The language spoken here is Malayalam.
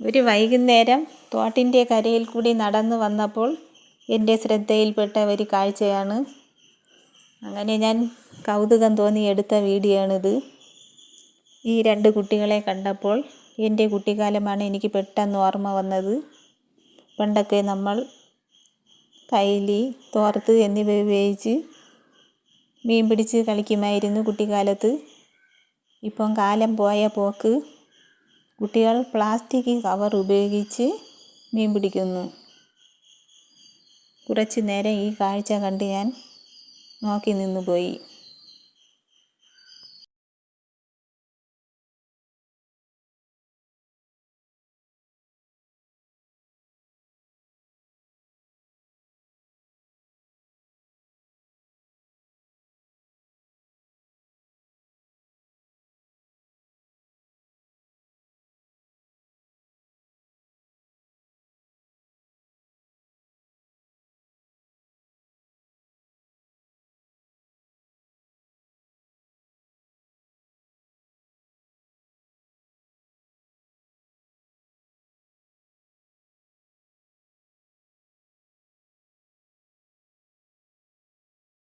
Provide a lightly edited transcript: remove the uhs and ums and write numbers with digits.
ഒരു വൈകുന്നേരം തോട്ടിൻ്റെ കരയിൽ കൂടി നടന്നു വന്നപ്പോൾ എൻ്റെ ശ്രദ്ധയിൽപ്പെട്ട ഒരു കാഴ്ചയാണ്. അങ്ങനെ ഞാൻ കൗതുകം തോന്നി എടുത്ത വീഡിയോ ആണിത്. ഈ രണ്ട് കുട്ടികളെ കണ്ടപ്പോൾ എൻ്റെ കുട്ടിക്കാലമാണ് എനിക്ക് പെട്ടെന്ന് ഓർമ്മ വന്നത്. പണ്ടൊക്കെ നമ്മൾ കൈലി, തോർത്ത് എന്നിവ ഉപയോഗിച്ച് മീൻ പിടിച്ച് കളിക്കുമായിരുന്നു കുട്ടിക്കാലത്ത്. ഇപ്പം കാലം പോയ പോക്ക് കുട്ടികൾ പ്ലാസ്റ്റിക് കവർ ഉപയോഗിച്ച് മീൻ പിടിക്കുന്നു. കുറച്ച് നേരം ഈ കാഴ്ച കണ്ട് ഞാൻ നോക്കി നിന്നു പോയി.